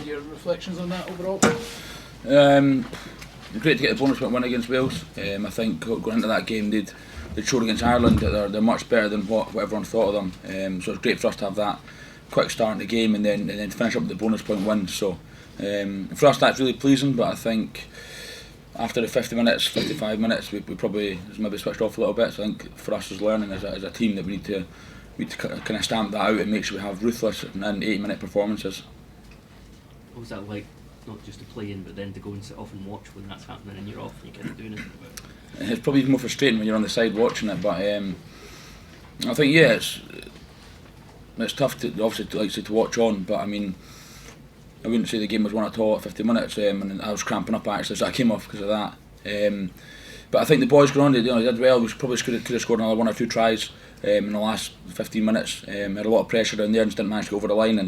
your reflections on that overall? Great to get the bonus point win against Wales. I think going into that game they'd showed against Ireland that they're much better than what everyone thought of them. So it's great for us to have that quick start in the game and then finish up with the bonus point win. So for us that's really pleasing, but I think after the 50 minutes, 55 minutes, we probably maybe switched off a little bit. So I think for us as learning as a team that we need to kind of stamp that out and make sure we have ruthless and 80-minute performances. What was that like, not just to play in, but then to go and sit off and watch when that's happening and you're off and you can't do anything about it? It's probably even more frustrating when you're on the side watching it, but I think it's tough to obviously to watch on, but I mean I wouldn't say the game was won at all at 50 minutes, and I was cramping up actually, so I came off because of that. But I think the boys got on, they did well. We probably could have scored another 1 or 2 tries in the last 15 minutes. Had a lot of pressure down there and just didn't manage to go over the line.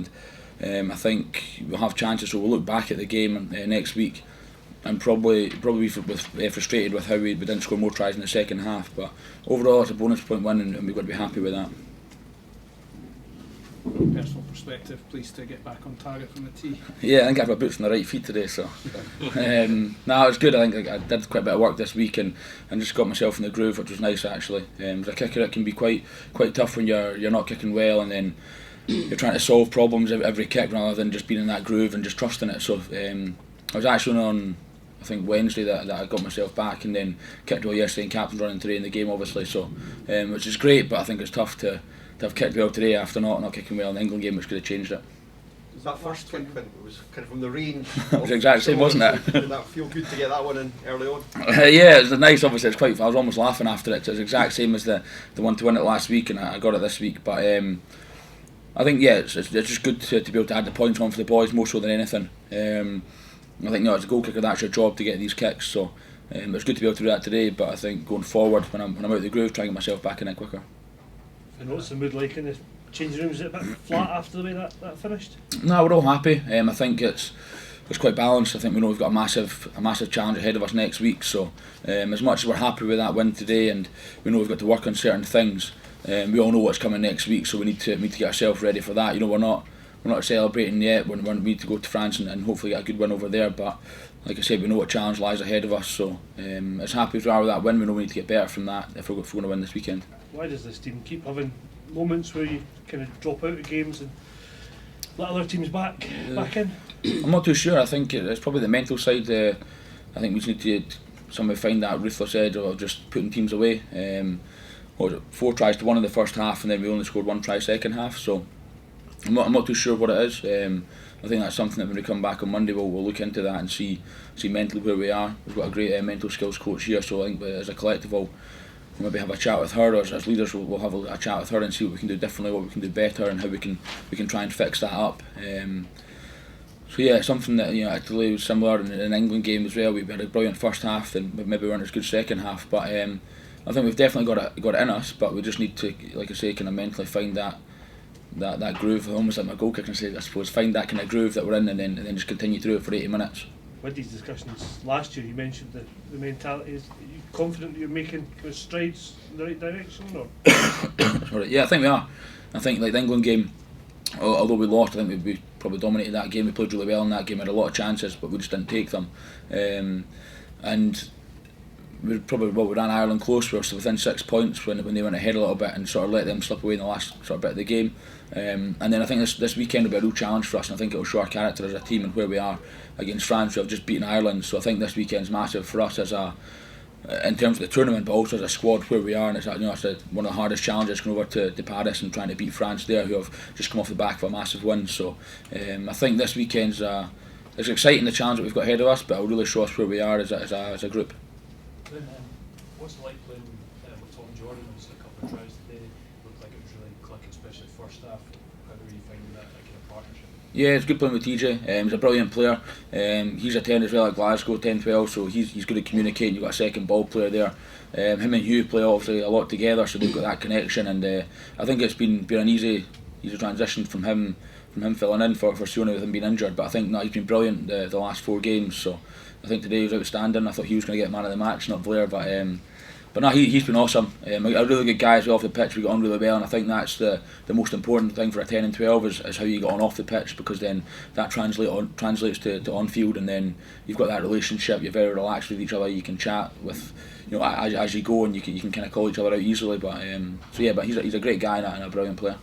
And I think we'll have chances, so we'll look back at the game next week and probably be frustrated with how we didn't score more tries in the second half. But overall, it's a bonus point win, and we've got to be happy with that. From a personal perspective, pleased to get back on target from the tee. Yeah, I think I have my boots on the right feet today, so it was good. I think I did quite a bit of work this week and just got myself in the groove, which was nice actually. As a kicker, it can be quite tough when you're not kicking well and then you're trying to solve problems every kick rather than just being in that groove and just trusting it. So I was actually on, I think Wednesday that I got myself back, and then kicked well yesterday and captain's running today in the game obviously. So which is great, but I think it's tough to have kicked well today after not kicking well in the England game, which could have changed it. That first kick, it was kind of from the range. It was exactly the same, wasn't it? Did that feel good to get that one in early on? Yeah, it was nice. Obviously, it's quite. I was almost laughing after it. It's the exact same as the one to win it last week, and I got it this week. But I think it's just good to be able to add the points on for the boys more so than anything. I think as a goal kicker, that's your job to get these kicks. So it's good to be able to do that today. But I think going forward, when I'm out of the groove, trying to get myself back in it quicker. And what's the mood like in the changing rooms? Is it a bit flat after the way that finished? No, we're all happy. I think it's quite balanced. I think we know we've got a massive challenge ahead of us next week. So as much as we're happy with that win today, and we know we've got to work on certain things, we all know what's coming next week. So we need to get ourselves ready for that. We're not celebrating yet. We need to go to France and hopefully get a good win over there. But like I said, we know what challenge lies ahead of us. So as happy as we are with that win, we know we need to get better from that if we're going to win this weekend. Why does this team keep having moments where you kind of drop out of games and let other teams back in? I'm not too sure. I think it's probably the mental side. I think we just need to somehow find that ruthless edge of just putting teams away. 4 tries to 1 in the first half, and then we only scored 1 try second half. So I'm not too sure what it is. I think that's something that when we come back on Monday we'll look into that and see mentally where we are. We've got a great mental skills coach here, so I think as a collective we'll maybe have a chat with her, or as leaders we'll have a chat with her and see what we can do differently, what we can do better, and how we can try and fix that up. So yeah, it's something that actually was similar in the England game as well. We had a brilliant first half and maybe weren't as good second half, but I think we've definitely got it in us, but we just need to, like I say, kind of mentally find that groove, almost like my goal kick, I suppose, find that kind of groove that we're in, and then just continue through it for 80 minutes. With these discussions last year, you mentioned the mentality. Are you confident that you're making strides in the right direction, or? Sorry. Yeah, I think we are. I think like the England game, although we lost, I think we probably dominated that game. We played really well in that game, had a lot of chances, but we just didn't take them. And we ran Ireland close. We were within 6 points when they went ahead a little bit and sort of let them slip away in the last sort of bit of the game. And then I think this weekend will be a real challenge for us, and I think it will show our character as a team and where we are against France. We have just beaten Ireland, so I think this weekend's massive for us in terms of the tournament, but also as a squad where we are. And it's one of the hardest challenges going over to Paris and trying to beat France there, who have just come off the back of a massive win. So I think this weekend's it's exciting, the challenge that we've got ahead of us, but it will really show us where we are as a group. What's it like playing with Tom Jordan? Obviously a couple of tries today, looked like it was really clicking, especially the first half. How are you finding that kind of partnership? Yeah, it's good playing with TJ. He's a brilliant player. He's a 10 as well at Glasgow, 10-12, so he's good at communicating. You've got a second ball player there. Him and Hugh play obviously a lot together, so they've got that connection, and I think it's been an easy transition from him filling in for Sione with him being injured, but I think he's been brilliant the last 4 games, so I think today he was outstanding. I thought he was going to get man of the match, not Blair, but But no, he's been awesome. A really good guy as well off the pitch. We got on really well, and I think that's the most important thing for a 10 and 12 is how you get on off the pitch, because then that translates to on field, and then you've got that relationship. You're very relaxed with each other. You can chat with, as you go, and you can kind of call each other out easily. But but he's a great guy and a brilliant player.